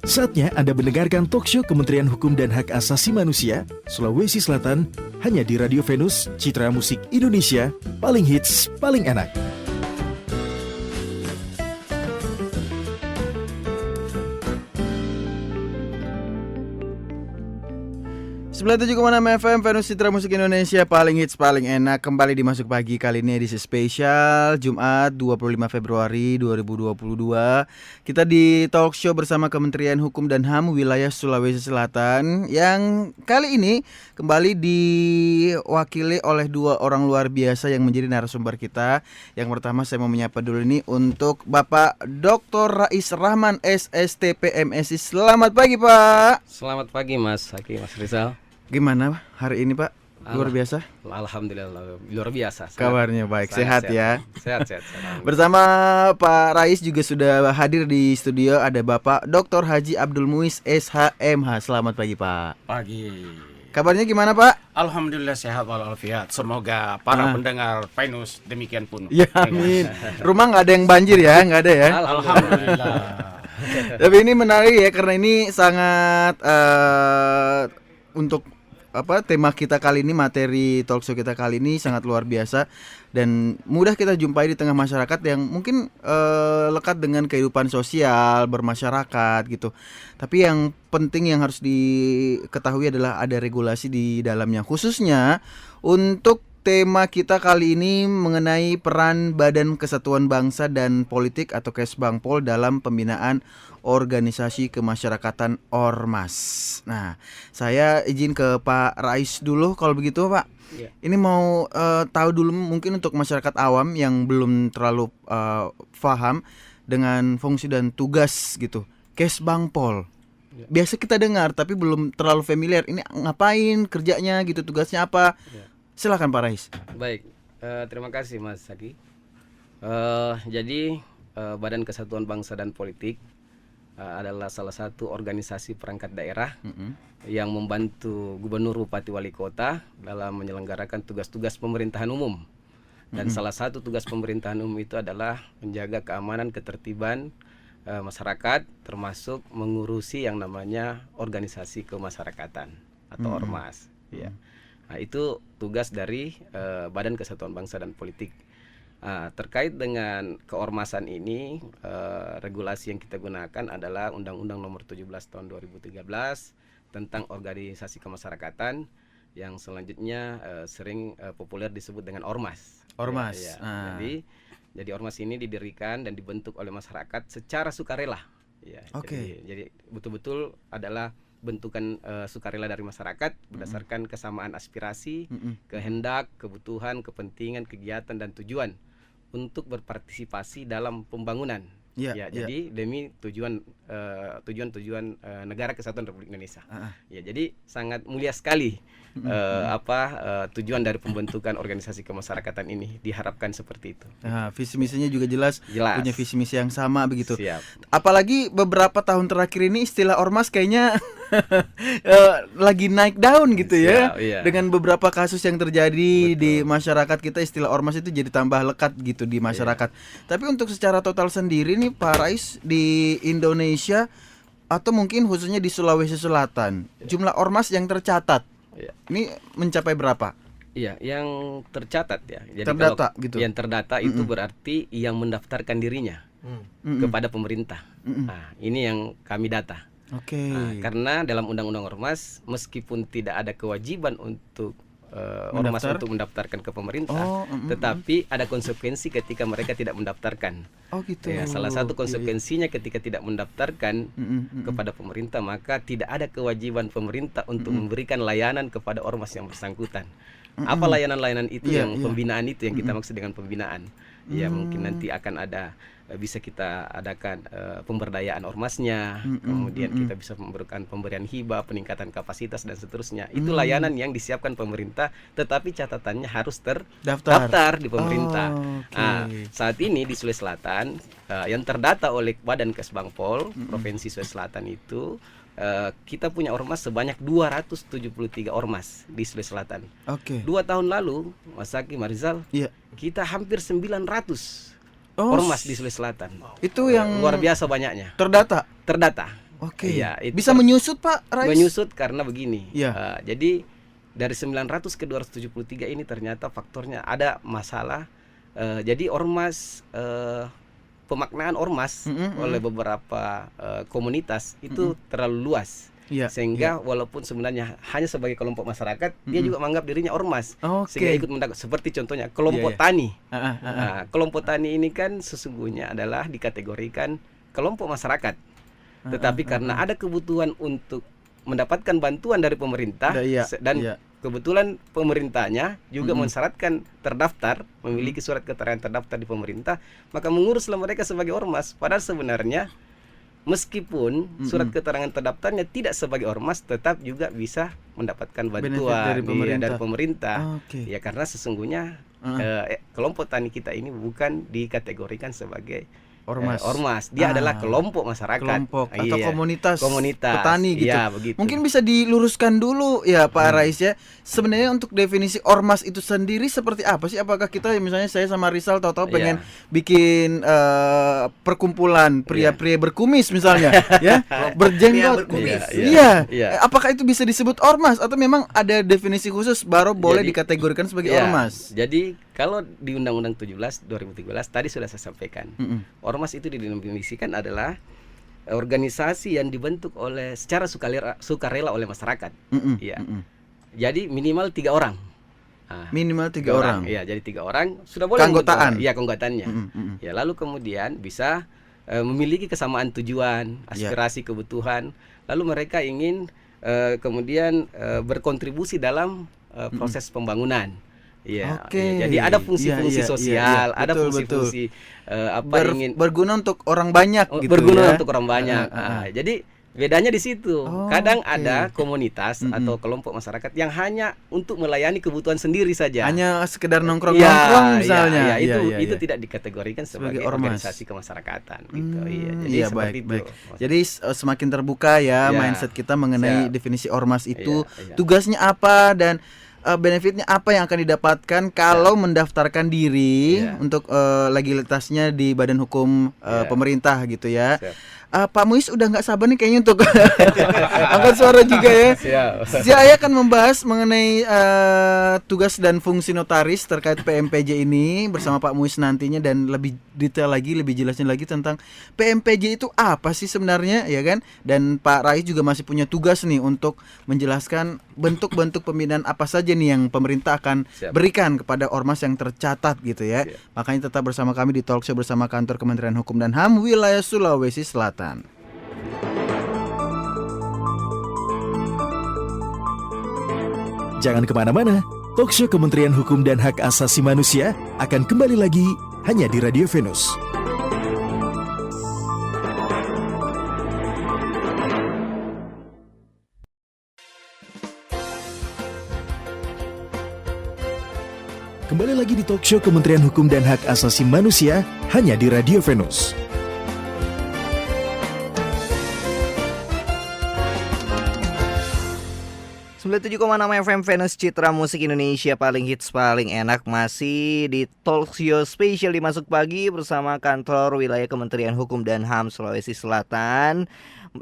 Saatnya Anda mendengarkan talkshow Kementerian Hukum dan Hak Asasi Manusia, Sulawesi Selatan, hanya di Radio Venus, Citra Musik Indonesia, paling hits, paling enak. Sebelah 7,6 FM Venus Citra Musik Indonesia, paling hits paling enak. Kembali di Masuk Pagi, kali ini edisi spesial Jumat 25 Februari 2022. Kita di talk show bersama Kementerian Hukum dan HAM wilayah Sulawesi Selatan, yang kali ini kembali diwakili oleh dua orang luar biasa yang menjadi narasumber kita. Yang pertama saya mau menyapa dulu ini untuk Bapak Dr. Rais Rahman SSTP MSI. Selamat pagi Pak. Selamat pagi Mas Haki, Mas Rizal. Gimana hari ini Pak? Luar biasa? Alhamdulillah luar biasa. Kabarnya baik, sehat ya. Sehat. Bersama Pak Rais juga sudah hadir di studio, ada Bapak Dr. Haji Abdul Muiz SHMH. Selamat pagi Pak. Pagi. Kabarnya gimana Pak? Alhamdulillah sehat walafiat. Semoga para pendengar Venus demikian pun. Ya amin. Rumah nggak ada yang banjir ya? Nggak ada ya? Alhamdulillah. Tapi ini menarik ya, karena ini sangat untuk tema kita kali ini, materi talkshow kita kali ini sangat luar biasa dan mudah kita jumpai di tengah masyarakat yang mungkin lekat dengan kehidupan sosial bermasyarakat gitu. Tapi yang penting yang harus diketahui adalah ada regulasi di dalamnya, khususnya untuk tema kita kali ini mengenai peran Badan Kesatuan Bangsa dan Politik atau Kesbangpol dalam pembinaan organisasi kemasyarakatan Ormas. Nah, saya izin ke Pak Rais dulu kalau begitu Pak. Ya. Ini mau tahu dulu mungkin untuk masyarakat awam yang belum terlalu paham dengan fungsi dan tugas gitu. Kesbangpol. Ya. Biasa kita dengar tapi belum terlalu familiar. Ini ngapain kerjanya gitu, tugasnya apa? Ya. Silakan Pak Rais. Baik, terima kasih Mas Haki. Jadi Badan Kesatuan Bangsa dan Politik adalah salah satu organisasi perangkat daerah yang membantu Gubernur, Bupati, Wali Kota dalam menyelenggarakan tugas-tugas pemerintahan umum. Dan salah satu tugas pemerintahan umum itu adalah menjaga keamanan, ketertiban masyarakat, termasuk mengurusi yang namanya organisasi kemasyarakatan atau ormas. Ya. Nah, itu tugas dari Badan Kesatuan Bangsa dan Politik. Terkait dengan keormasan ini, regulasi yang kita gunakan adalah Undang-Undang Nomor 17 Tahun 2013 tentang organisasi kemasyarakatan, yang selanjutnya sering populer disebut dengan ormas. Ormas. Ya. Jadi ormas ini didirikan dan dibentuk oleh masyarakat secara sukarela. Ya, Oke. Jadi betul-betul adalah bentukan sukarela dari masyarakat berdasarkan kesamaan aspirasi, kehendak, kebutuhan, kepentingan, kegiatan dan tujuan untuk berpartisipasi dalam pembangunan. Jadi demi tujuan negara Kesatuan Republik Indonesia. Ya, jadi sangat mulia sekali tujuan dari pembentukan organisasi kemasyarakatan ini, diharapkan seperti itu. Nah, visi misinya juga jelas, punya visi misi yang sama begitu. Siap. Apalagi beberapa tahun terakhir ini istilah ormas kayaknya lagi naik daun gitu ya. Iya. Dengan beberapa kasus yang terjadi di masyarakat kita, istilah ormas itu jadi tambah lekat gitu di masyarakat. Tapi untuk secara total sendiri nih Pak Rais, di Indonesia atau mungkin khususnya di Sulawesi Selatan, jumlah ormas yang tercatat ini mencapai berapa? Iya, yang tercatat ya. Jadi terdata kalau gitu. Yang terdata itu berarti yang mendaftarkan dirinya kepada pemerintah. Nah, ini yang kami data. Oke. Nah, karena dalam Undang-Undang Ormas, meskipun tidak ada kewajiban untuk ormas untuk mendaftarkan ke pemerintah, tetapi ada konsekuensi ketika mereka tidak mendaftarkan. Oh gitu. Ya, salah satu konsekuensinya ketika tidak mendaftarkan kepada pemerintah, maka tidak ada kewajiban pemerintah untuk memberikan layanan kepada ormas yang bersangkutan. Apa layanan-layanan itu pembinaan itu yang kita maksud dengan pembinaan. Ya, mungkin nanti akan ada, bisa kita adakan pemberdayaan ormasnya, kemudian kita bisa memberikan pemberian hibah, peningkatan kapasitas dan seterusnya. Itu layanan yang disiapkan pemerintah, tetapi catatannya harus terdaftar di pemerintah. Nah, saat ini di Sulawesi Selatan yang terdata oleh Badan Kesbangpol Provinsi Sulawesi Selatan itu, kita punya ormas sebanyak 273 ormas di Sulawesi Selatan. 2 tahun lalu, Mas Haki, Marizal, kita hampir 900 ormas di Sulawesi Selatan. Itu yang luar biasa banyaknya. Terdata. Oke. Iya, itu Bisa menyusut Pak Rais? menyusut karena begini. Iya. Jadi dari 900 ke 273 ini ternyata faktornya ada masalah. Jadi ormas, pemaknaan ormas oleh beberapa komunitas itu terlalu luas. Iya. Sehingga walaupun sebenarnya hanya sebagai kelompok masyarakat, dia juga menganggap dirinya ormas. Oke. Sehingga ikut seperti contohnya kelompok tani. Ah. Kelompok tani ini kan sesungguhnya adalah dikategorikan kelompok masyarakat. Tetapi karena ada kebutuhan untuk mendapatkan bantuan dari pemerintah dan kebetulan pemerintahnya juga mensyaratkan terdaftar, memiliki surat keterangan terdaftar di pemerintah, maka menguruslah mereka sebagai ormas. Padahal sebenarnya meskipun surat keterangan terdaftarnya tidak sebagai ormas, tetap juga bisa mendapatkan bantuan dari pemerintah. Ya karena sesungguhnya kelompok tani kita ini bukan dikategorikan sebagai ormas. Dia adalah kelompok masyarakat, atau komunitas petani gitu. Iya, begitu. Mungkin bisa diluruskan dulu ya Pak Rais ya. Sebenarnya untuk definisi ormas itu sendiri seperti apa sih? Apakah kita misalnya saya sama Rizal tahu-tahu pengen bikin perkumpulan pria-pria berkumis misalnya ya, berjenggot. Iya. Apakah itu bisa disebut ormas atau memang ada definisi khusus baru boleh dikategorikan sebagai ormas? Jadi kalau di Undang-Undang 17 2013 tadi sudah saya sampaikan. Ormas itu didefinisikan adalah organisasi yang dibentuk secara sukarela oleh masyarakat. Jadi minimal 3 orang. Minimal 3 orang. Iya, jadi 3 orang sudah boleh keanggotaan. Iya, keanggotaannya. Ya, lalu kemudian bisa memiliki kesamaan tujuan, aspirasi, kebutuhan. Lalu mereka ingin kemudian berkontribusi dalam proses pembangunan. Iya. Jadi ada fungsi-fungsi sosial, ada fungsi-fungsi ingin berguna untuk orang banyak gitu berguna ya. untuk orang banyak. Jadi bedanya di situ. Kadang ada komunitas atau kelompok masyarakat yang hanya untuk melayani kebutuhan sendiri saja. Hanya sekedar nongkrong-nongkrong misalnya. Itu tidak dikategorikan sebagai organisasi kemasyarakatan gitu. Jadi seperti itu. Jadi semakin terbuka ya mindset kita mengenai definisi ormas itu, tugasnya apa dan benefitnya apa yang akan didapatkan kalau mendaftarkan diri untuk legalitasnya di badan hukum pemerintah gitu ya. Pak Muiz udah nggak sabar nih kayaknya untuk angkat suara juga ya. Saya akan membahas mengenai tugas dan fungsi notaris terkait PMPJ ini bersama Pak Muiz nantinya, dan lebih detail lagi, lebih jelasnya lagi tentang PMPJ itu apa sih sebenarnya ya kan. Dan Pak Rais juga masih punya tugas nih untuk menjelaskan bentuk-bentuk pembinaan apa saja nih yang pemerintah akan berikan kepada ormas yang tercatat gitu ya. Makanya tetap bersama kami di Talkshow bersama kantor Kementerian Hukum dan HAM wilayah Sulawesi Selatan. Jangan kemana-mana, Talkshow Kementerian Hukum dan Hak Asasi Manusia akan kembali lagi hanya di Radio Venus. Kembali lagi di Talkshow Kementerian Hukum dan Hak Asasi Manusia hanya di Radio Venus. .6 FM Venus, Citra Musik Indonesia, paling hits, paling enak. Masih di Talkshow spesial di Masuk Pagi bersama kantor wilayah Kementerian Hukum dan HAM Sulawesi Selatan,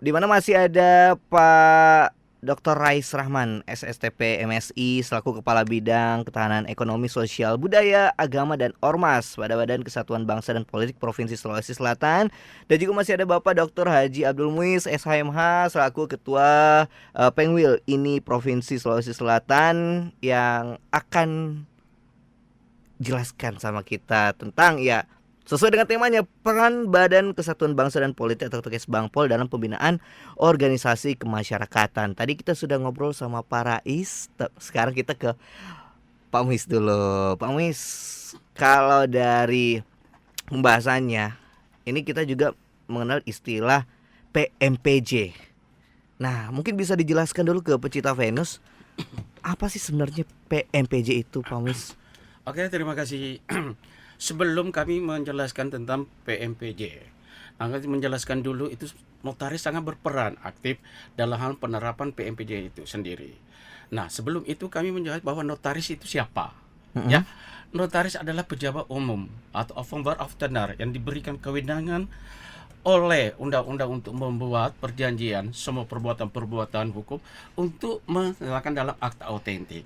di mana masih ada Pak Dr. Rais Rahman, SSTP MSI, selaku Kepala Bidang Ketahanan Ekonomi, Sosial, Budaya, Agama, dan Ormas pada Badan Kesatuan Bangsa dan Politik Provinsi Sulawesi Selatan. Dan juga masih ada Bapak Dr. Haji Abdul Muiz, SHMH, selaku Ketua Pengwil ini Provinsi Sulawesi Selatan, yang akan jelaskan sama kita tentang sesuai dengan temanya, peran Badan Kesatuan Bangsa dan Politik atau Kesbangpol dalam pembinaan organisasi kemasyarakatan. Tadi kita sudah ngobrol sama Pak Rais, sekarang kita ke Pak Muiz dulu. Pak Muiz, kalau dari pembahasannya, ini kita juga mengenal istilah PMPJ. Nah, mungkin bisa dijelaskan dulu ke pecinta Venus, apa sih sebenarnya PMPJ itu, Pak Muiz? Oke, terima kasih. Sebelum kami menjelaskan tentang PMPJ, akan menjelaskan dulu itu notaris sangat berperan aktif dalam hal penerapan PMPJ itu sendiri. Nah, sebelum itu kami menjelaskan bahwa notaris itu siapa? Ya, notaris adalah pejabat umum atau Officer of Tenor yang diberikan kewenangan oleh undang-undang untuk membuat perjanjian semua perbuatan-perbuatan hukum untuk menggunakan dalam akta autentik.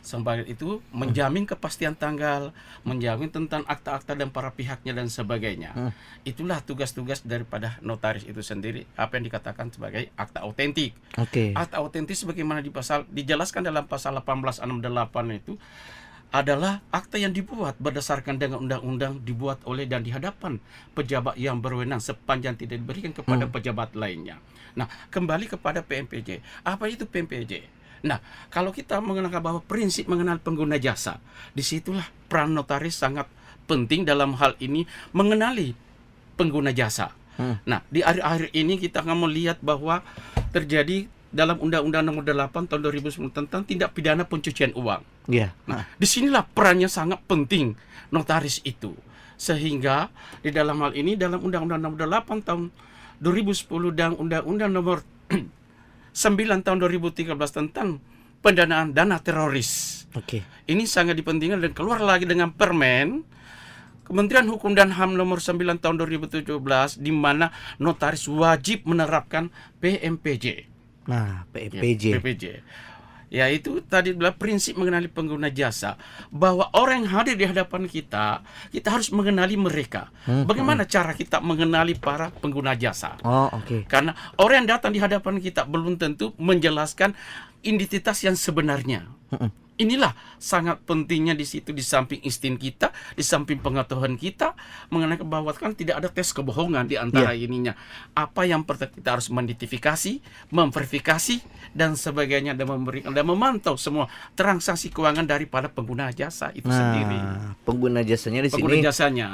Sebagai itu menjamin kepastian tanggal, menjamin tentang akta-akta dan para pihaknya dan sebagainya. Itulah tugas-tugas daripada notaris itu sendiri, apa yang dikatakan sebagai akta autentik. Akta autentik sebagaimana dijelaskan dalam pasal 1868 itu adalah akta yang dibuat berdasarkan dengan undang-undang, dibuat oleh dan di hadapan pejabat yang berwenang sepanjang tidak diberikan kepada pejabat lainnya. Nah, kembali kepada PMPJ. Apa itu PMPJ? Nah, kalau kita mengenal bahwa prinsip mengenal pengguna jasa, disitulah peran notaris sangat penting dalam hal ini mengenali pengguna jasa. Nah, di akhir-akhir ini kita akan melihat bahwa terjadi dalam Undang-Undang Nomor 8 Tahun 2010 tentang tindak pidana pencucian uang. Nah, disinilah perannya sangat penting notaris itu. Sehingga di dalam hal ini dalam Undang-Undang Nomor 8 Tahun 2010 dan Undang-Undang Nomor 9 tahun 2013 tentang pendanaan dana teroris. Ini sangat dipentingkan dan keluar lagi dengan permen Kementerian Hukum dan HAM nomor 9 tahun 2017 di mana notaris wajib menerapkan PMPJ. Nah, PMPJ. Yaitu tadi adalah prinsip mengenali pengguna jasa, bahwa orang yang hadir di hadapan kita harus mengenali mereka. Bagaimana cara kita mengenali para pengguna jasa? Karena orang yang datang di hadapan kita belum tentu menjelaskan identitas yang sebenarnya. Inilah sangat pentingnya di situ, di samping insting kita, di samping pengetahuan kita mengenai bahwa kan tidak ada tes kebohongan di antara ininya. Apa yang pertama kita harus mengidentifikasi, memverifikasi dan sebagainya, dan memberikan dan memantau semua transaksi keuangan daripada pengguna jasa itu sendiri. Pengguna jasanya di Pengguna sini jasanya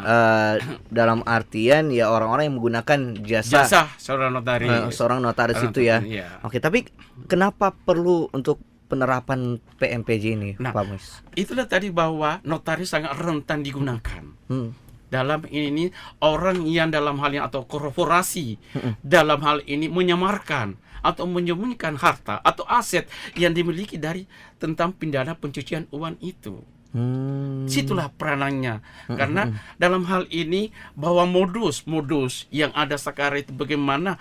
dalam artian ya orang-orang yang menggunakan jasa seorang notaris. Seorang notaris itu ya. Tapi kenapa perlu untuk penerapan PMPJ ini, Pak Muis? Itulah tadi bahwa notaris sangat rentan digunakan. Dalam ini orang yang dalam hal yang atau korporasi dalam hal ini menyamarkan atau menyembunyikan harta atau aset yang dimiliki dari tentang pidana pencucian uang itu. Situlah peranannya. Karena dalam hal ini bahwa modus-modus yang ada sekarang itu bagaimana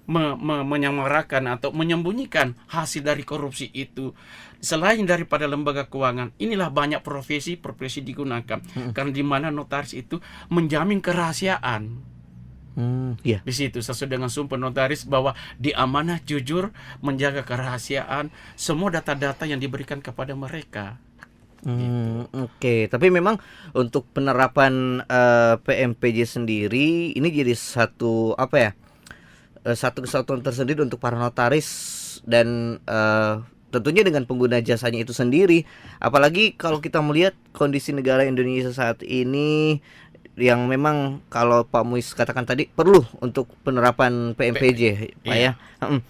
menyamarakan atau menyembunyikan hasil dari korupsi itu selain daripada lembaga keuangan. Inilah banyak profesi digunakan karena di mana notaris itu menjamin kerahasiaan. Di situ sesuai dengan sumpah notaris bahwa diamanah jujur menjaga kerahasiaan semua data-data yang diberikan kepada mereka. Tapi memang untuk penerapan PMPJ sendiri ini jadi satu satu kesatuan tersendiri untuk para notaris dan tentunya dengan pengguna jasanya itu sendiri. Apalagi kalau kita melihat kondisi negara Indonesia saat ini yang memang kalau Pak Muis katakan tadi perlu untuk penerapan PMPJ, Pak ya.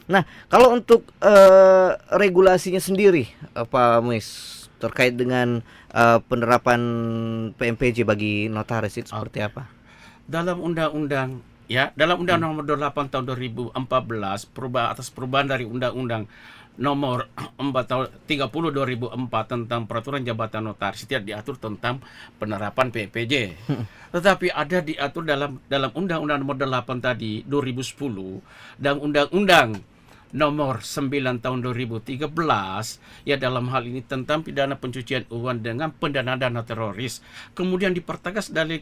Nah, kalau untuk regulasinya sendiri, Pak Muis, terkait dengan penerapan PMPJ bagi notaris itu seperti apa? Dalam undang-undang dalam Undang-Undang Nomor 8 tahun 2014 perubahan dari Undang-Undang Nomor 30 2004 tentang peraturan jabatan notaris tidak diatur tentang penerapan PMPJ. Tetapi ada diatur dalam Undang-Undang Nomor 8 tadi 2010 dan Undang-Undang Nomor 9 tahun 2013 ya dalam hal ini tentang pidana pencucian uang dengan pendanaan dana teroris. Kemudian dipertegas dari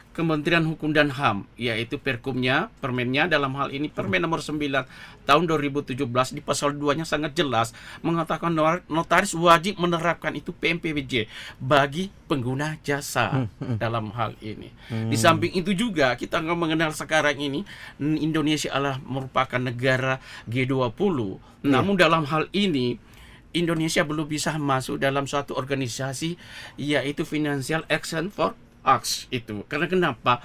Kementerian Hukum dan HAM, yaitu permennya dalam hal ini Permen nomor 9 tahun 2017 di pasal 2-nya sangat jelas mengatakan notaris wajib menerapkan itu PMPJ bagi pengguna jasa dalam hal ini. Di samping itu juga kita mengenal sekarang ini Indonesia adalah merupakan negara G20. Namun dalam hal ini Indonesia belum bisa masuk dalam suatu organisasi yaitu Financial Action for itu. Karena kenapa?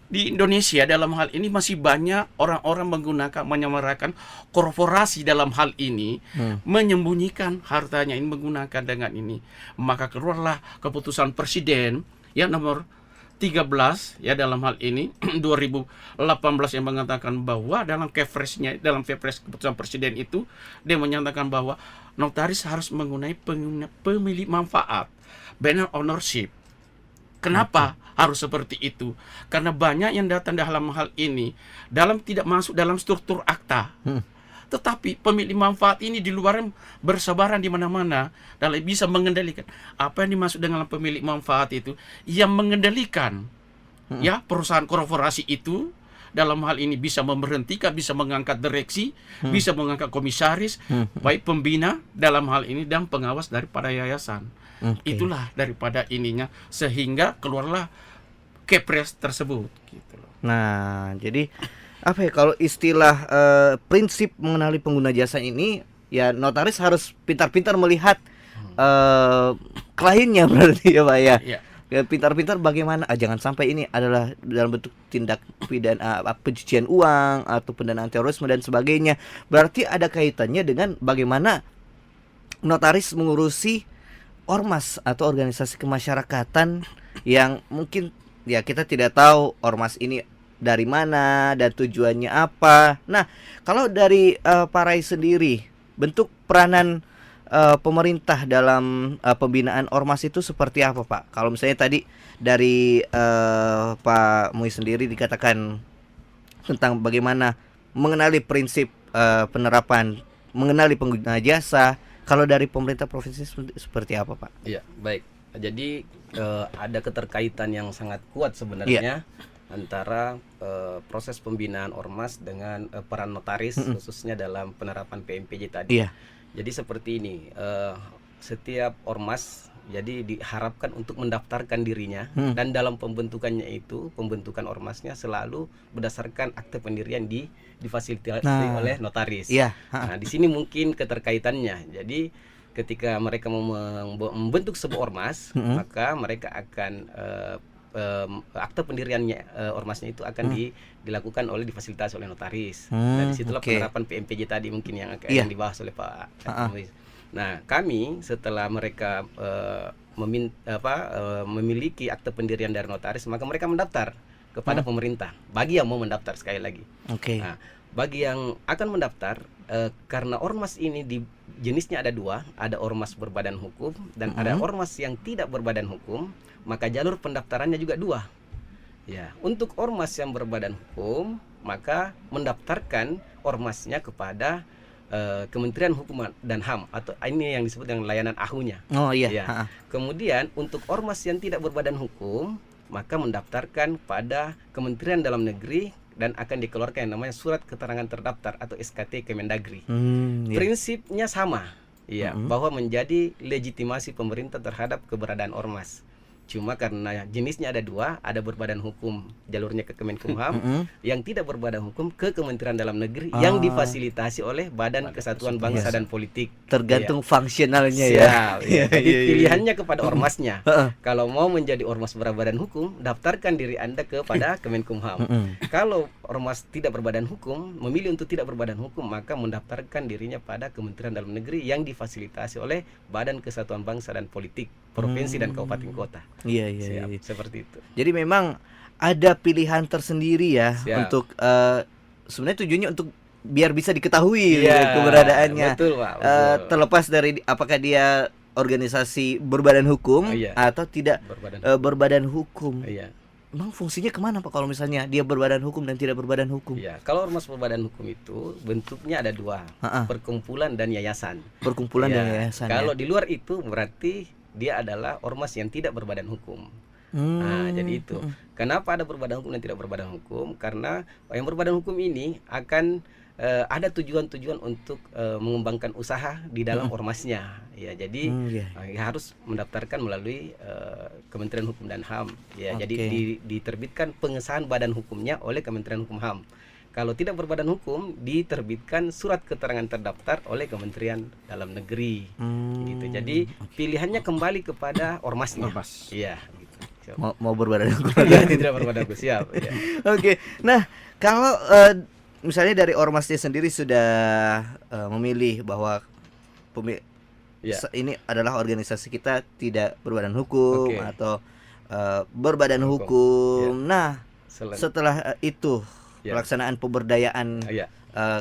Di Indonesia dalam hal ini masih banyak orang-orang menyamarakan korporasi dalam hal ini menyembunyikan hartanya ini menggunakan dengan ini. Maka keluarlah keputusan Presiden nomor 13 dalam hal ini 2018 yang mengatakan bahwa dalam Kepres keputusan Presiden itu dia menyatakan bahwa notaris harus menggunakan pemilik manfaat, beneficial ownership. Kenapa? harus seperti itu. Karena banyak yang datang dalam hal ini tidak masuk dalam struktur akta. Tetapi pemilik manfaat ini di luar bersebaran di mana-mana dan bisa mengendalikan. Apa yang dimaksud dengan pemilik manfaat itu? Yang mengendalikan ya perusahaan korporasi itu, dalam hal ini bisa memberhentikan, bisa mengangkat direksi, bisa mengangkat komisaris, baik pembina dalam hal ini dan pengawas daripada yayasan. Itulah daripada ininya, sehingga keluarlah Kepres tersebut gitu loh. Nah, jadi apa ya, kalau istilah prinsip mengenali pengguna jasa ini, ya notaris harus pintar-pintar melihat kliennya berarti ya Pak ya. Iya. Ya, pintar-pintar bagaimana jangan sampai ini adalah dalam bentuk tindak pidana pencucian uang atau pendanaan terorisme dan sebagainya. Berarti ada kaitannya dengan bagaimana notaris mengurusi ormas atau organisasi kemasyarakatan yang mungkin ya kita tidak tahu ormas ini dari mana dan tujuannya apa. Nah, kalau dari Pak Rai sendiri, bentuk peranan pemerintah dalam pembinaan ormas itu seperti apa Pak? Kalau misalnya tadi dari Pak Mui sendiri dikatakan tentang bagaimana mengenali prinsip penerapan, mengenali pengguna jasa. Kalau dari pemerintah provinsi seperti apa Pak? Iya, baik. Jadi ada keterkaitan yang sangat kuat sebenarnya antara proses pembinaan ormas dengan peran notaris khususnya dalam penerapan PMPJ tadi. Iya. Jadi seperti ini, setiap ormas jadi diharapkan untuk mendaftarkan dirinya dan dalam pembentukannya itu, pembentukan ormasnya selalu berdasarkan akte pendirian difasilitasi oleh notaris. Iya. Nah, di sini mungkin keterkaitannya. Jadi ketika mereka mau membentuk sebuah ormas, maka mereka akan akte pendiriannya ormasnya itu akan dilakukan difasilitasi oleh notaris. Dan disitulah penerapan PMPJ tadi mungkin yang akan dibahas oleh Pak. Nah, kami setelah mereka memiliki akte pendirian dari notaris, maka mereka mendaftar kepada pemerintah. Bagi yang mau mendaftar, sekali lagi. Nah, bagi yang akan mendaftar, karena ormas ini jenisnya ada dua, ada ormas berbadan hukum dan ada ormas yang tidak berbadan hukum, maka jalur pendaftarannya juga dua. Ya, untuk ormas yang berbadan hukum, maka mendaftarkan ormasnya kepada Kementerian Hukum dan HAM, atau ini yang disebut dengan layanan AHU-nya. Oh iya. Ya. Kemudian untuk ormas yang tidak berbadan hukum, maka mendaftarkan pada Kementerian Dalam Negeri dan akan dikeluarkan yang namanya surat keterangan terdaftar atau SKT Kemendagri. Prinsipnya sama, ya, bahwa menjadi legitimasi pemerintah terhadap keberadaan ormas. Cuma karena jenisnya ada dua, ada berbadan hukum jalurnya ke Kemenkumham, yang tidak berbadan hukum ke Kementerian Dalam Negeri yang difasilitasi oleh Badan Kesatuan Bangsa dan Politik. Tergantung fungsionalnya ya. Jadi pilihannya kepada ormasnya. Kalau mau menjadi ormas berbadan hukum, daftarkan diri Anda kepada Kemenkumham. Kalau ormas tidak berbadan hukum, memilih untuk tidak berbadan hukum, maka mendaftarkan dirinya pada Kementerian Dalam Negeri yang difasilitasi oleh Badan Kesatuan Bangsa dan Politik provinsi dan kabupaten kota. Iya. Seperti itu. Jadi memang ada pilihan tersendiri ya. Untuk sebenarnya tujuannya untuk biar bisa diketahui keberadaannya. Betul, Pak. Betul. Terlepas dari apakah dia organisasi berbadan hukum atau tidak berbadan hukum. Iya. Emang fungsinya kemana Pak kalau misalnya dia berbadan hukum dan tidak berbadan hukum? Iya, kalau ormas berbadan hukum itu bentuknya ada dua, perkumpulan dan yayasan. Perkumpulan dan yayasan. Kalau di luar itu berarti dia adalah ormas yang tidak berbadan hukum. Nah, jadi itu. Kenapa ada berbadan hukum dan tidak berbadan hukum? Karena yang berbadan hukum ini akan ada tujuan-tujuan untuk mengembangkan usaha di dalam ormasnya. Ya, jadi harus mendaftarkan melalui Kementerian Hukum dan HAM. Ya, jadi diterbitkan pengesahan badan hukumnya oleh Kementerian Hukum HAM. Kalau tidak berbadan hukum, diterbitkan surat keterangan terdaftar oleh Kementerian Dalam Negeri. Gitu. Jadi pilihannya kembali kepada ormasnya. Iya. Gitu. Mau berbadan hukum? Tidak berbadan hukum, siap. Ya. Oke. Nah, kalau misalnya dari ormasnya sendiri sudah memilih bahwa ini adalah organisasi kita tidak berbadan hukum atau berbadan hukum. Nah, setelah itu pelaksanaan pemberdayaan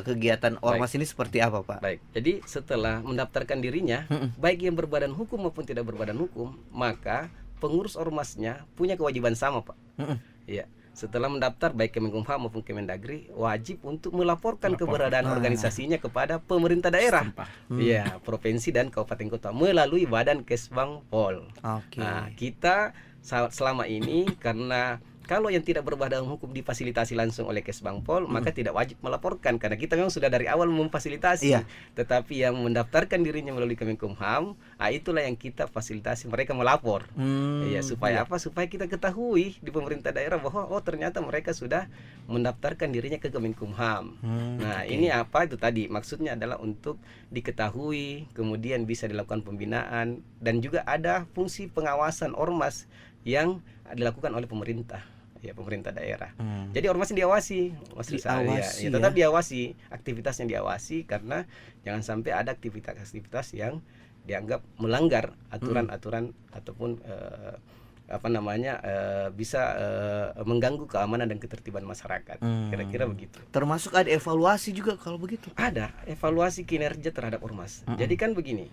kegiatan ormas ini seperti apa Pak? Baik, jadi setelah mendaftarkan dirinya, baik yang berbadan hukum maupun tidak berbadan hukum, maka pengurus ormasnya punya kewajiban sama, Pak. Iya. Setelah mendaftar baik Kemenkumham maupun Kemendagri wajib untuk melaporkan keberadaan organisasinya kepada pemerintah daerah. Iya, provinsi dan kabupaten kota melalui Badan Kesbangpol. Nah, kita selama ini karena kalau yang tidak berbadan hukum difasilitasi langsung oleh Kesbangpol, maka tidak wajib melaporkan karena kita memang sudah dari awal memfasilitasi. Tetapi yang mendaftarkan dirinya melalui Kemenkumham, itulah yang kita fasilitasi mereka melapor. Supaya apa? Supaya kita ketahui di pemerintah daerah bahwa ternyata mereka sudah mendaftarkan dirinya ke Kemenkumham. Ini apa itu tadi? Maksudnya adalah untuk diketahui, kemudian bisa dilakukan pembinaan dan juga ada fungsi pengawasan ormas yang dilakukan oleh pemerintah. Ya, pemerintah daerah. Jadi ormasnya diawasi, Mas Rizal. Tetap diawasi, aktivitasnya diawasi karena jangan sampai ada aktivitas-aktivitas yang dianggap melanggar aturan-aturan ataupun bisa mengganggu keamanan dan ketertiban masyarakat. Kira-kira begitu. Termasuk ada evaluasi juga kalau begitu. Ada evaluasi kinerja terhadap ormas. Jadi kan begini,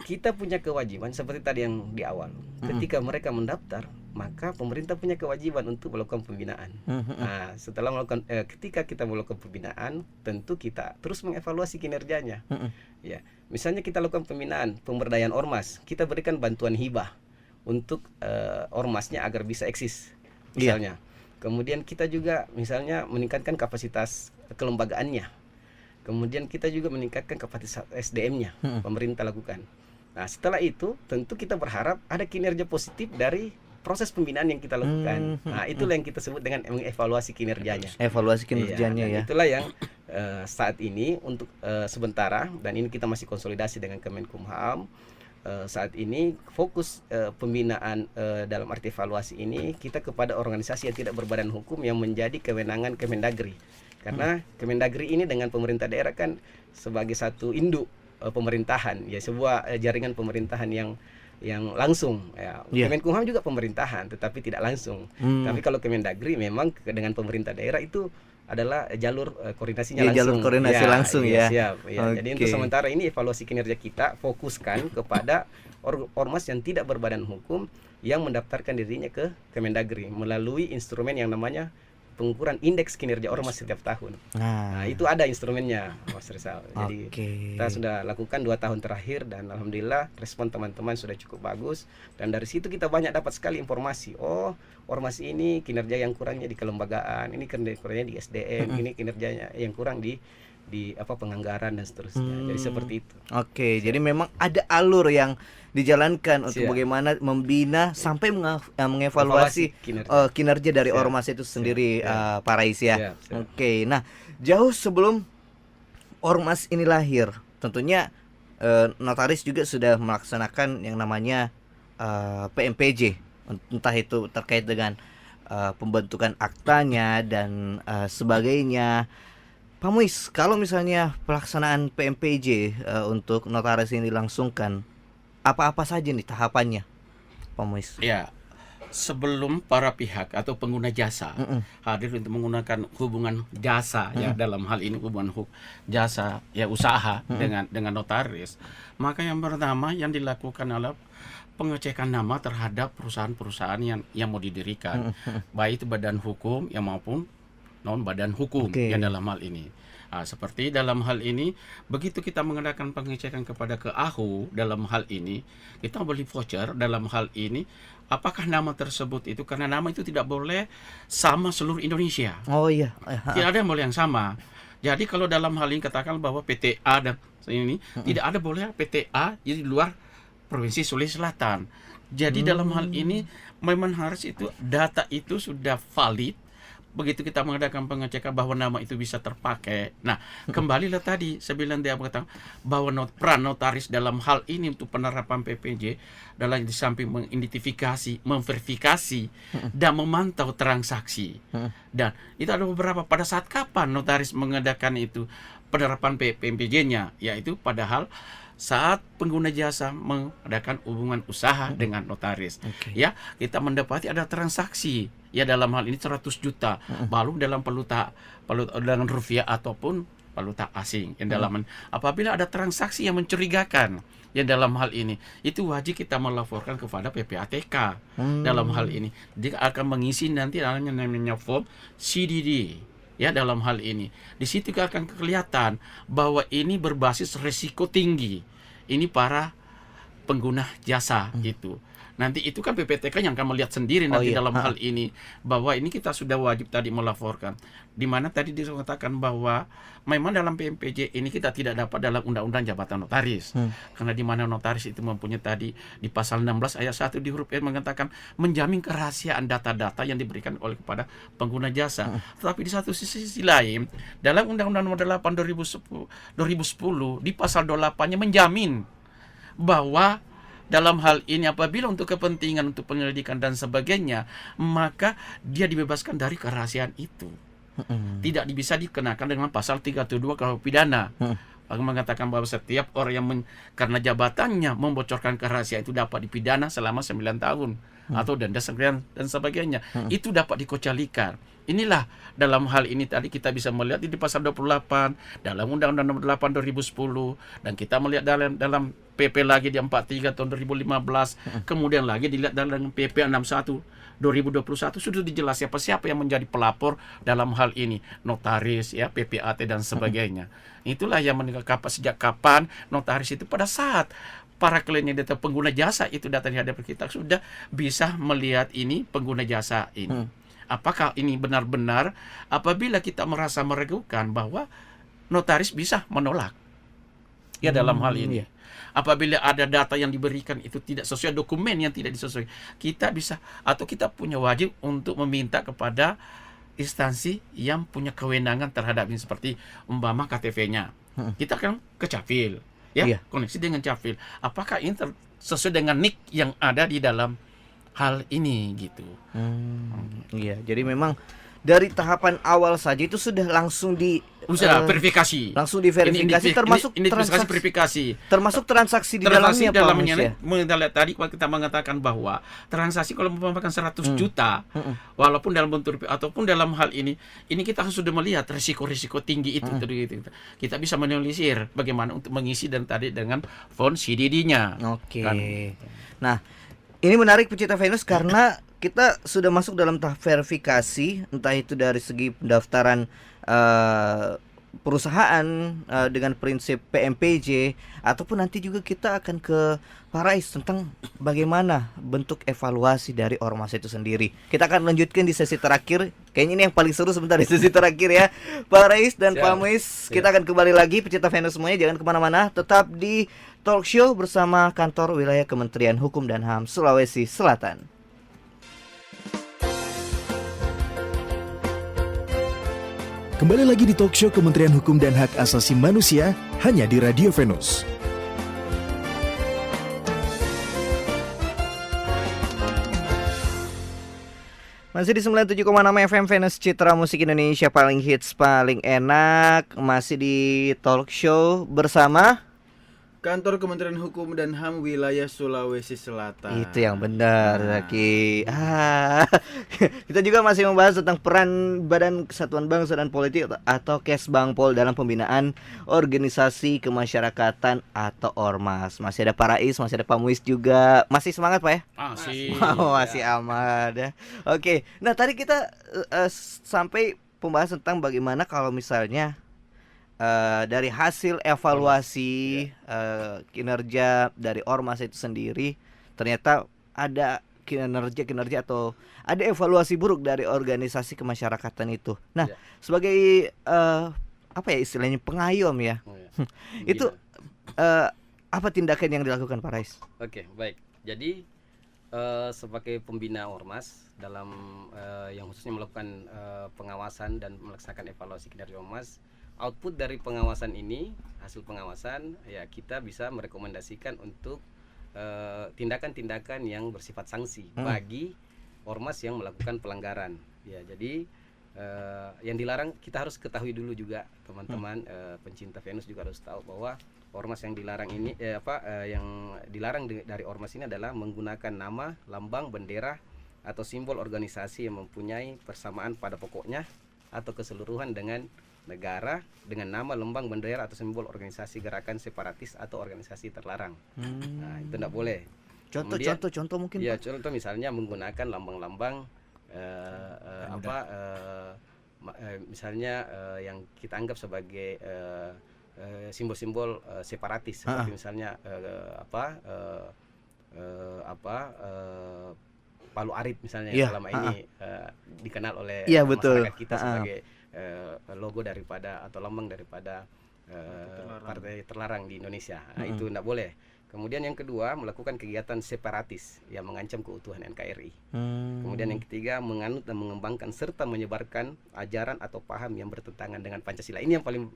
kita punya kewajiban seperti tadi yang di awal. Ketika mereka mendaftar, maka pemerintah punya kewajiban untuk melakukan pembinaan. Nah, setelah melakukan ketika kita melakukan pembinaan, tentu kita terus mengevaluasi kinerjanya. Ya, misalnya kita lakukan pembinaan, pemberdayaan ormas, kita berikan bantuan hibah untuk ormasnya agar bisa eksis. Misalnya. Kemudian kita juga misalnya meningkatkan kapasitas kelembagaannya. Kemudian kita juga meningkatkan kapasitas SDM-nya, pemerintah lakukan. Nah, setelah itu tentu kita berharap ada kinerja positif dari proses pembinaan yang kita lakukan. Nah, itulah yang kita sebut dengan mengevaluasi kinerjanya. Evaluasi kinerjanya ya. Itulah yang saat ini untuk sementara, dan ini kita masih konsolidasi dengan Kemenkumham. Saat ini fokus pembinaan dalam arti evaluasi ini kita kepada organisasi yang tidak berbadan hukum yang menjadi kewenangan Kemendagri. Karena Kemendagri ini dengan pemerintah daerah kan sebagai satu induk pemerintahan, ya sebuah jaringan pemerintahan yang langsung ya. Kemenkumham juga pemerintahan tetapi tidak langsung. Tapi kalau Kemendagri memang dengan pemerintah daerah itu adalah jalur koordinasinya langsung. Jalur koordinasi langsung ya. Siap, ya. Jadi untuk sementara ini evaluasi kinerja kita fokuskan kepada ormas yang tidak berbadan hukum yang mendaftarkan dirinya ke Kemendagri melalui instrumen yang namanya pengukuran indeks kinerja ormas setiap tahun. Nah, itu ada instrumennya, Mas Rizal. Jadi kita sudah lakukan 2 tahun terakhir dan alhamdulillah respon teman-teman sudah cukup bagus dan dari situ kita banyak dapat sekali informasi. Ormas ini kinerja yang kurangnya di kelembagaan, ini kinerjanya di SDM, ini kinerjanya yang kurang di penganggaran dan seterusnya. Jadi seperti itu. Jadi memang ada alur yang dijalankan untuk bagaimana membina sampai mengevaluasi kinerja dari ormas itu sendiri, Pak Rais ya. Nah, jauh sebelum ormas ini lahir, tentunya notaris juga sudah melaksanakan yang namanya PMPJ, entah itu terkait dengan pembentukan aktanya dan sebagainya. Pak Muiz, kalau misalnya pelaksanaan PMPJ untuk notaris ini dilangsungkan, apa-apa saja nih tahapannya, Pak Muiz? Ya, sebelum para pihak atau pengguna jasa hadir untuk menggunakan hubungan jasa ya dalam hal ini hubungan jasa ya usaha dengan notaris, maka yang pertama yang dilakukan adalah pengecekan nama terhadap perusahaan-perusahaan yang mau didirikan, baik itu badan hukum yang maupun non badan hukum yang dalam hal ini. Seperti dalam hal ini, begitu kita mengadakan pengecekan kepada KAHU dalam hal ini, kita beli voucher dalam hal ini, apakah nama tersebut itu, karena nama itu tidak boleh sama seluruh Indonesia. Tidak ada yang boleh yang sama. Jadi kalau dalam hal ini katakan bahwa PTA dan ini tidak ada boleh PTA di luar Provinsi Sulawesi Selatan. Jadi dalam hal ini memang harus itu data itu sudah valid. Begitu kita mengadakan pengecekan bahwa nama itu bisa terpakai. Nah, kembalilah tadi sebelum dia mengatakan bahwa peran notaris dalam hal ini untuk penerapan PPJ adalah di samping mengidentifikasi, memverifikasi dan memantau transaksi. Dan itu ada beberapa pada saat kapan notaris mengadakan itu penerapan PPJ-nya, yaitu padahal saat pengguna jasa mengadakan hubungan usaha dengan notaris. Ya, kita mendapati ada transaksi ya dalam hal ini 100 juta baru dalam valuta dengan rupiah ataupun valuta asing. Yang dalam apabila ada transaksi yang mencurigakan, yang dalam hal ini itu wajib kita melaporkan kepada PPATK. Dalam hal ini dia akan mengisi nanti namanya form CDD. Ya, dalam hal ini di situ akan kelihatan bahwa ini berbasis resiko tinggi. Ini para pengguna jasa gitu. Nanti itu kan PPTK yang akan melihat sendiri nanti dalam hal ini bahwa ini kita sudah wajib tadi melaporkan. Di mana tadi dikatakan bahwa memang dalam PMPJ ini kita tidak dapat dalam Undang-Undang Jabatan Notaris. Karena di mana notaris itu mempunyai tadi di pasal 16 ayat 1 di huruf E mengatakan menjamin kerahasiaan data-data yang diberikan oleh kepada pengguna jasa. Tetapi di satu sisi lain dalam Undang-Undang Nomor 8 2010 di pasal 28-nya menjamin bahwa dalam hal ini apabila untuk kepentingan untuk penyelidikan dan sebagainya, maka dia dibebaskan dari kerahasiaan itu. Tidak bisa dikenakan dengan pasal 32 KUH pidana. Mengatakan bahwa setiap orang yang karena jabatannya membocorkan kerahasiaan itu dapat dipidana selama 9 tahun atau denda sekian dan sebagainya. Itu dapat dikecualikan. Inilah dalam hal ini tadi kita bisa melihat di pasal 28 dalam Undang-Undang Nomor 8 2010 dan kita melihat dalam PP lagi di 43 tahun 2015, kemudian lagi dilihat dalam PP 61 2021 sudah dijelas siapa yang menjadi pelapor dalam hal ini, notaris ya, PPAT dan sebagainya. Itulah yang sejak kapan notaris itu pada saat para kliennya data pengguna jasa itu data di hadapan kita sudah bisa melihat ini pengguna jasa ini. Apakah ini benar-benar apabila kita merasa meragukan bahwa notaris bisa menolak ya dalam hal ini. Apabila ada data yang diberikan itu tidak sesuai dokumen yang tidak disesuaikan, kita bisa atau kita punya wajib untuk meminta kepada instansi yang punya kewenangan terhadap ini seperti umpama KTP-nya. Kita kan ke Capil, ya, koneksi dengan Capil. Apakah ini sesuai dengan NIK yang ada di dalam hal ini gitu. Iya, jadi memang dari tahapan awal saja itu sudah langsung verifikasi. Langsung diverifikasi termasuk transaksi verifikasi. Termasuk transaksi di dalamnya Pak Mus ya. Tadi kita mengatakan bahwa transaksi kalau memakan 100 juta walaupun dalam bentuk ataupun dalam hal ini kita sudah melihat risiko-risiko tinggi itu. Kita bisa menelisir bagaimana untuk mengisi dan tadi dengan form CDD-nya. Oke. Kan. Nah, ini menarik pecinta Venus karena kita sudah masuk dalam tahap verifikasi, entah itu dari segi pendaftaran perusahaan dengan prinsip PMPJ, ataupun nanti juga kita akan ke Pak Rais tentang bagaimana bentuk evaluasi dari ormas itu sendiri. Kita akan lanjutkan di sesi terakhir. Kayaknya ini yang paling seru sebentar di sesi terakhir ya, Pak Rais dan Pak Muiz. Kita akan kembali lagi pecinta Venus semuanya, jangan kemana-mana, tetap di Talk Show bersama Kantor Wilayah Kementerian Hukum dan HAM Sulawesi Selatan. Kembali lagi di Talk Show Kementerian Hukum dan Hak Asasi Manusia hanya di Radio Venus. Masih di 97,6 FM Venus Citra Musik Indonesia, paling hits, paling enak. Masih di Talk Show bersama Kantor Kementerian Hukum dan HAM Wilayah Sulawesi Selatan. Itu yang benar, Zaki. Kita juga masih membahas tentang peran Badan Kesatuan Bangsa dan Politik atau Kesbangpol dalam pembinaan organisasi kemasyarakatan atau ormas. Masih ada Pak Rais, masih ada Pak Muiz juga. Masih semangat Pak ya? Masih aman ya. Oke. Nah, tadi kita sampai pembahasan tentang bagaimana kalau misalnya dari hasil evaluasi kinerja dari ormas itu sendiri ternyata ada kinerja atau ada evaluasi buruk dari organisasi kemasyarakatan itu. Nah, sebagai apa ya istilahnya pengayom ya, itu apa tindakan yang dilakukan Pak Rais? Oke, baik. Jadi sebagai pembina ormas dalam yang khususnya melakukan pengawasan dan melaksanakan evaluasi kinerja ormas, output dari pengawasan ini, hasil pengawasan ya kita bisa merekomendasikan untuk tindakan-tindakan yang bersifat sanksi bagi ormas yang melakukan pelanggaran. Ya, jadi yang dilarang kita harus ketahui dulu juga teman-teman pencinta Venus juga harus tahu bahwa ormas yang dilarang ini yang dilarang dari ormas ini adalah menggunakan nama, lambang, bendera atau simbol organisasi yang mempunyai persamaan pada pokoknya atau keseluruhan dengan negara dengan nama, lambang, bendera atau simbol organisasi gerakan separatis atau organisasi terlarang. Nah, itu tidak boleh. Kemudian, Contoh mungkin ya, Pak? contoh misalnya menggunakan lambang-lambang misalnya yang kita anggap sebagai simbol-simbol separatis, seperti misalnya Palu Arit misalnya, yang selama ini dikenal oleh masyarakat kita sebagai logo daripada atau lambang daripada partai terlarang di Indonesia. Nah, itu tidak boleh. Kemudian yang kedua, melakukan kegiatan separatis yang mengancam keutuhan NKRI. Kemudian yang ketiga, menganut dan mengembangkan serta menyebarkan ajaran atau paham yang bertentangan dengan Pancasila. Ini yang paling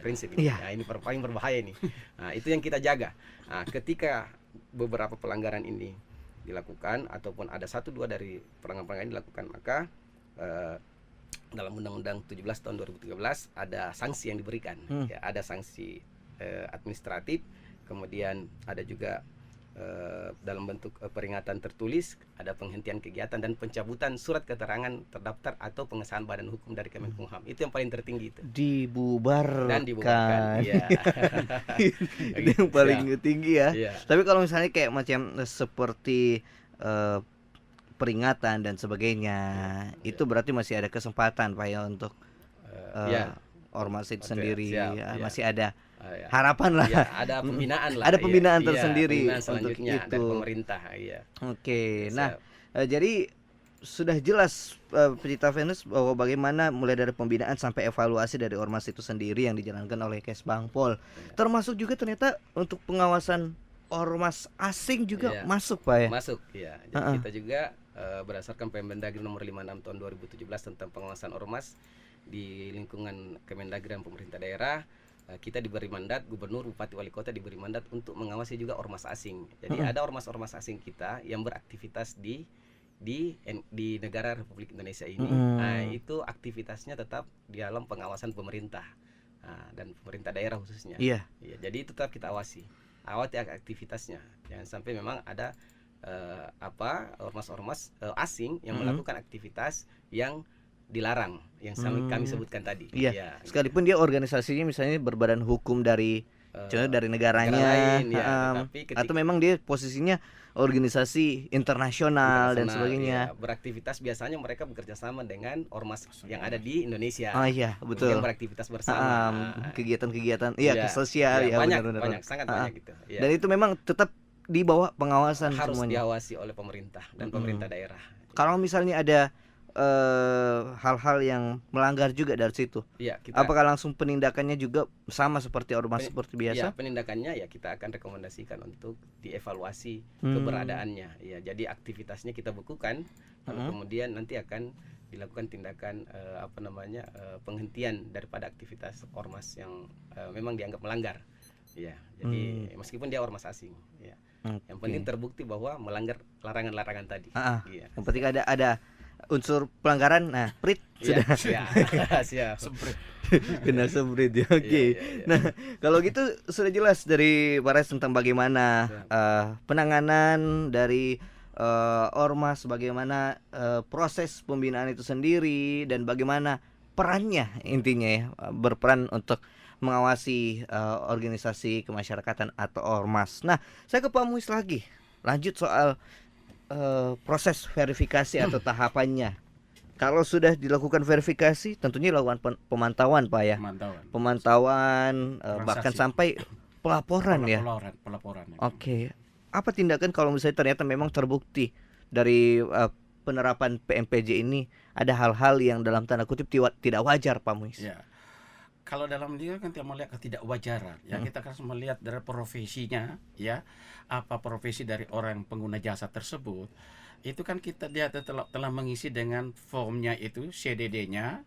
prinsip ini. Nah, ini paling berbahaya ini. Nah, itu yang kita jaga. Nah, ketika beberapa pelanggaran ini dilakukan ataupun ada 1-2 dari pelanggaran ini dilakukan, maka dalam Undang-Undang 17 tahun 2013 ada sanksi yang diberikan. Ya, ada sanksi administratif. Kemudian ada juga dalam bentuk peringatan tertulis, ada penghentian kegiatan dan pencabutan surat keterangan terdaftar atau pengesahan badan hukum dari Kemenkumham. Itu yang paling tertinggi itu. Dibubarkan. Iya. Itu yang paling tinggi ya. Tapi kalau misalnya kayak macam seperti peringatan dan sebagainya, itu berarti masih ada kesempatan Pak ya untuk ormas itu sendiri. Masih ada harapan lah. Ya, ada pembinaan lah. Ada pembinaan tersendiri pembinaan selanjutnya untuk itu. dari pemerintah. Oke. Nah, jadi sudah jelas Pecinta Venus bahwa bagaimana mulai dari pembinaan sampai evaluasi dari ormas itu sendiri yang dijalankan oleh Kesbangpol. Termasuk juga ternyata untuk pengawasan ormas asing juga masuk Pak ya. Masuk ya. Jadi kita juga berdasarkan Permendagri nomor 56 tahun 2017 tentang pengawasan ormas di lingkungan Kemendagri dan pemerintah daerah, kita diberi mandat, gubernur, bupati, wali kota diberi mandat untuk mengawasi juga ormas asing. Jadi ada ormas-ormas asing kita yang beraktivitas di negara Republik Indonesia ini. Nah, itu aktivitasnya tetap di dalam pengawasan pemerintah dan pemerintah daerah khususnya. Iya, jadi itu tetap kita awasi aktivitasnya. Jangan sampai memang ada ormas-ormas asing yang melakukan aktivitas yang dilarang, yang kami sebutkan tadi. Iya. Sekalipun dia organisasinya misalnya berbadan hukum dari contoh dari negaranya, atau memang dia posisinya organisasi internasional dan sebagainya. Beraktivitas biasanya mereka bekerja sama dengan ormas yang ada di Indonesia. Iya, betul. Yang beraktivitas bersama. Kegiatan-kegiatan sosial banyak, sangat banyak gitu. Dan itu memang tetap di bawah pengawasan harus semuanya. Diawasi oleh pemerintah dan pemerintah daerah. Kalau misalnya ada hal-hal yang melanggar juga dari situ, apakah langsung penindakannya juga sama seperti ormas seperti biasa? Ya, penindakannya ya kita akan rekomendasikan untuk dievaluasi keberadaannya. Ya, jadi aktivitasnya kita bukukan, lalu kemudian nanti akan dilakukan tindakan penghentian daripada aktivitas ormas yang memang dianggap melanggar. Ya, jadi meskipun dia ormas asing. Ya. Yang penting terbukti bahwa melanggar larangan-larangan tadi. Yang penting ada unsur pelanggaran, prit sudah. Siap. Kena semprit ya. Oke. Nah, kalau gitu sudah jelas dari Pak Res tentang bagaimana penanganan dari ormas, bagaimana proses pembinaan itu sendiri dan bagaimana perannya intinya ya, berperan untuk mengawasi organisasi kemasyarakatan atau ormas. Nah, saya ke Pak Muis lagi. Lanjut soal proses verifikasi atau tahapannya. Kalau sudah dilakukan verifikasi, tentunya dilakukan pemantauan Pak ya. Pemantauan bahkan sampai pelaporan ya. Pelaporan. Oke. Apa tindakan kalau misalnya ternyata memang terbukti dari penerapan PMPJ ini ada hal-hal yang dalam tanda kutip tidak wajar Pak Muis? Ya. Kalau dalam dia kan kita melihat ketidakwajaran, ya kita harus melihat dari profesinya, ya apa profesi dari orang pengguna jasa tersebut. Itu kan dia telah mengisi dengan formnya itu CDD-nya,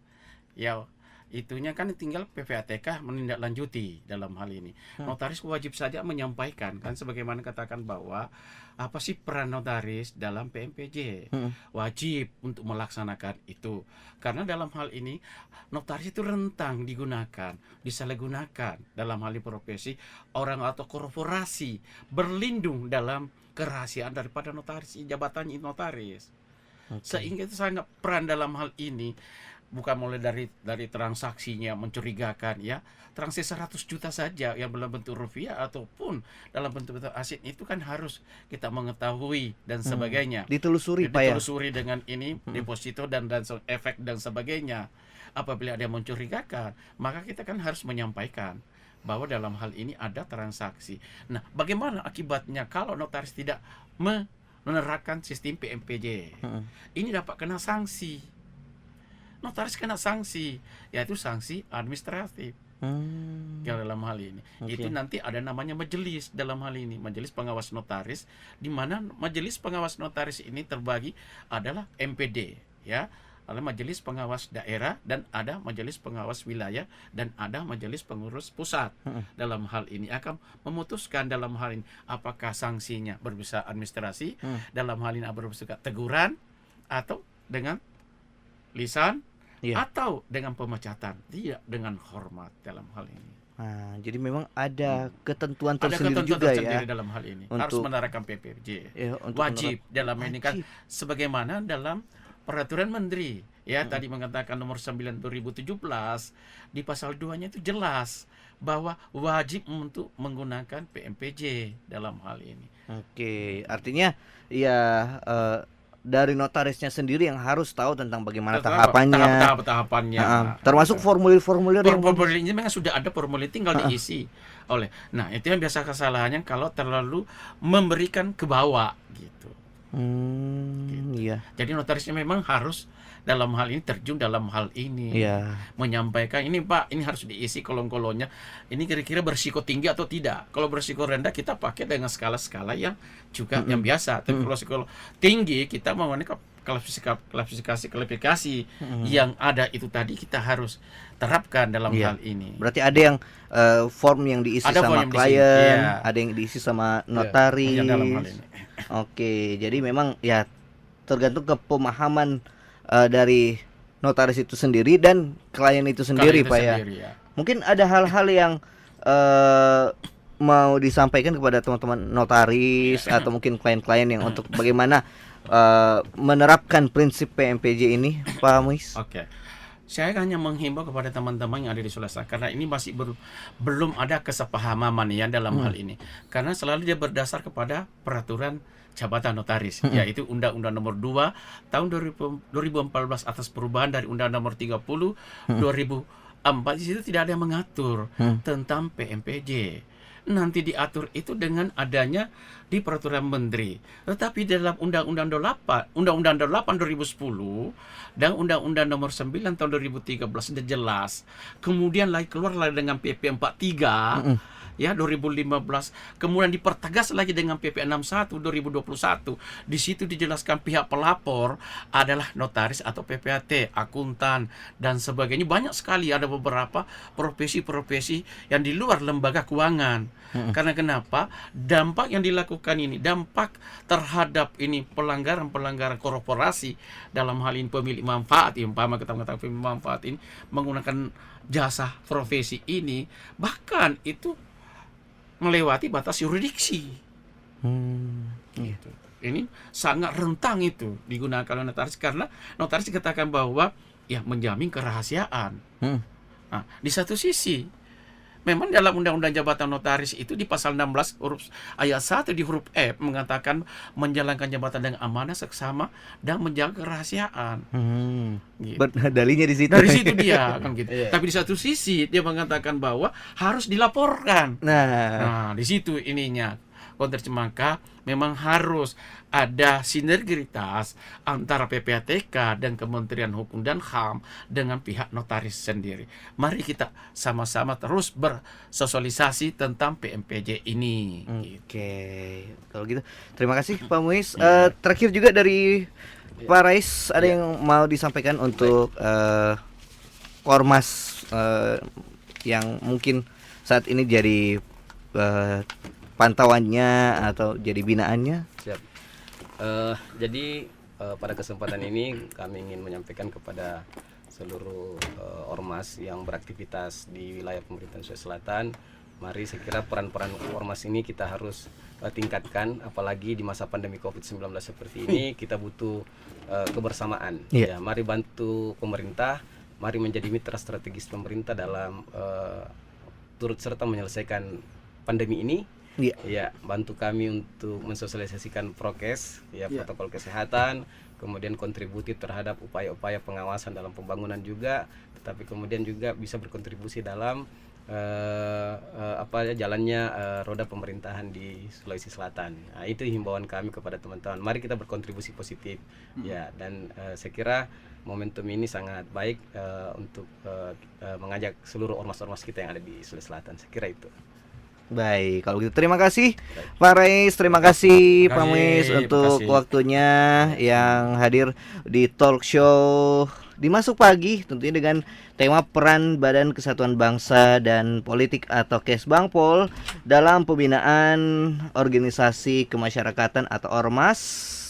ya itunya kan tinggal PPATK menindaklanjuti dalam hal ini. Notaris wajib saja menyampaikan kan sebagaimana katakan bahwa apa sih peran notaris dalam PMPJ. Wajib untuk melaksanakan itu. Karena dalam hal ini notaris itu rentang digunakan, disalahgunakan dalam hal ini profesi orang atau korporasi berlindung dalam kerahasiaan daripada notaris, jabatannya notaris. Sehingga itu sangat peran dalam hal ini bukan mulai dari transaksinya mencurigakan ya. Transaksi 100 juta saja yang dalam bentuk rupiah ataupun dalam bentuk aset itu kan harus kita mengetahui dan sebagainya. Ditelusuri Pak ya. Ditelusuri dengan ini deposito dan efek dan sebagainya. Apabila ada yang mencurigakan, maka kita kan harus menyampaikan bahwa dalam hal ini ada transaksi. Nah, bagaimana akibatnya kalau notaris tidak menerapkan sistem PMPJ? Ini dapat kena sanksi. Notaris kena sanksi, yaitu sanksi administratif. Dalam hal ini, itu nanti ada namanya majelis dalam hal ini, majelis pengawas notaris, di mana majelis pengawas notaris ini terbagi adalah MPD, ya, ada majelis pengawas daerah dan ada majelis pengawas wilayah dan ada majelis pengurus pusat. Dalam hal ini akan memutuskan dalam hal ini apakah sanksinya berupa administrasi, dalam hal ini berupa teguran atau dengan lisan. Atau dengan pemecatan, tidak dengan hormat dalam hal ini. Nah, jadi memang ada ketentuan tersendiri juga ya dalam hal ini. untuk, harus menerapkan PPJ. Wajib dalam ini kan sebagaimana dalam peraturan menteri ya tadi mengatakan nomor 9 2017 di pasal 2-nya itu jelas bahwa wajib untuk menggunakan PMPJ dalam hal ini. Oke, artinya ya dari notarisnya sendiri yang harus tahu tentang bagaimana tahapannya. Tahapannya. Termasuk formulir-formulir yang formulir ini memang sudah ada, formulir tinggal diisi oleh. Nah, itu yang biasa kesalahannya kalau terlalu memberikan ke bawah gitu. Gitu. Iya. Jadi notarisnya memang harus dalam hal ini terjun dalam hal ini, menyampaikan ini Pak, ini harus diisi kolom-kolomnya. Ini kira-kira berisiko tinggi atau tidak. Kalau berisiko rendah kita pakai dengan skala-skala yang juga yang biasa. Tapi kalau risiko tinggi kita menggunakan klasifikasi yang ada itu tadi kita harus terapkan dalam hal ini. Berarti ada yang form yang diisi ada sama klien, ada yang diisi sama notaris. Dalam hal ini. Oke, jadi memang ya tergantung ke pemahaman dari notaris itu sendiri dan klien itu sendiri, Pak ya. Mungkin ada hal-hal yang mau disampaikan kepada teman-teman notaris atau mungkin klien-klien yang untuk bagaimana menerapkan prinsip PMPJ ini, Pak Muiz. Oke. Saya hanya menghimbau kepada teman-teman yang ada di Sulawesi karena ini masih belum ada kesepahaman ya dalam hal ini. Karena selalu dia berdasar kepada peraturan jabatan notaris, yaitu Undang-Undang Nomor 2 tahun 2014 atas perubahan dari Undang-Undang Nomor 30 2004. Di situ tidak ada yang mengatur tentang PMPJ. Nanti diatur itu dengan adanya di peraturan menteri. Tetapi dalam Undang-Undang 8 2010 dan Undang-Undang Nomor 9 tahun 2013 sudah jelas. Kemudian keluar dengan PP 43 ya 2015, kemudian dipertegas lagi dengan PP 61 2021. Di situ dijelaskan pihak pelapor adalah notaris atau PPAT, akuntan dan sebagainya. Banyak sekali ada beberapa profesi-profesi yang di luar lembaga keuangan. Karena kenapa? Dampak yang dilakukan ini, dampak terhadap ini pelanggaran-pelanggaran korporasi dalam hal ini pemilik manfaat, umpama kita mengatakan pemilik manfaat ini menggunakan jasa profesi ini, bahkan itu melewati batas yurisdiksi. Gitu. Ini sangat rentang itu digunakan oleh notaris karena notaris dikatakan bahwa ya menjamin kerahasiaan. Nah, di satu sisi memang dalam Undang-Undang Jabatan Notaris itu di pasal 16 huruf ayat 1 di huruf F mengatakan menjalankan jabatan dengan amanah, seksama dan menjaga kerahasiaan. Gitu. Dalilnya di situ. Dari situ dia kan gitu. Tapi di satu sisi dia mengatakan bahwa harus dilaporkan. Nah, di situ ininya. Konteks maka memang harus ada sinergitas antara PPATK dan Kementerian Hukum dan HAM dengan pihak notaris sendiri. Mari kita sama-sama terus bersosialisasi tentang PMPJ ini. Oke, kalau gitu terima kasih Pak Muiz. Terakhir juga dari Pak Rais, ada yang mau disampaikan untuk Ormas yang mungkin saat ini jadi pantauannya atau jadi binaannya? Siap. Jadi pada kesempatan ini kami ingin menyampaikan kepada seluruh ormas yang beraktivitas di wilayah pemerintahan Sulawesi Selatan, mari saya kira peran-peran ormas ini kita harus tingkatkan, apalagi di masa pandemi COVID-19 seperti ini kita butuh kebersamaan. Ya, mari bantu pemerintah mari menjadi mitra strategis pemerintah dalam turut serta menyelesaikan pandemi ini. Iya. Ya, bantu kami untuk mensosialisasikan prokes, ya, protokol kesehatan, kemudian kontribusi terhadap upaya-upaya pengawasan dalam pembangunan juga, tetapi kemudian juga bisa berkontribusi dalam jalannya roda pemerintahan di Sulawesi Selatan. Nah, itu himbauan kami kepada teman-teman. Mari kita berkontribusi positif, ya. Dan saya kira momentum ini sangat baik untuk mengajak seluruh ormas-ormas kita yang ada di Sulawesi Selatan. Saya kira itu. Baik, kalau gitu terima kasih Pak Rais, terima kasih Pak Muiz untuk waktunya yang hadir di talk show di Masuk Pagi, tentunya dengan tema peran Badan Kesatuan Bangsa dan Politik atau Kesbangpol dalam pembinaan organisasi kemasyarakatan atau ormas,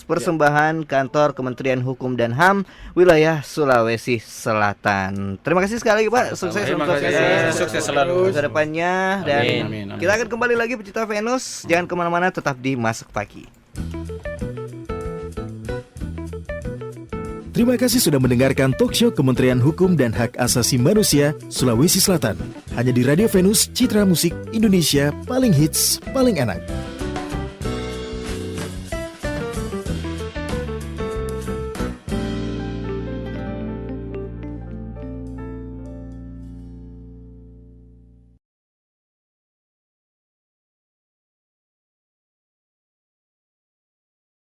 persembahan kantor Kementerian Hukum dan HAM wilayah Sulawesi Selatan. Terima kasih sekali lagi Pak, sukses untuk sukses selalu ke depannya, dan amin. kita akan kembali lagi pecinta Venus. Jangan kemana-mana, tetap di Masuk Pagi. Terima kasih sudah mendengarkan talkshow Kementerian Hukum dan Hak Asasi Manusia Sulawesi Selatan. Hanya di Radio Venus, Citra Musik Indonesia, paling hits, paling enak.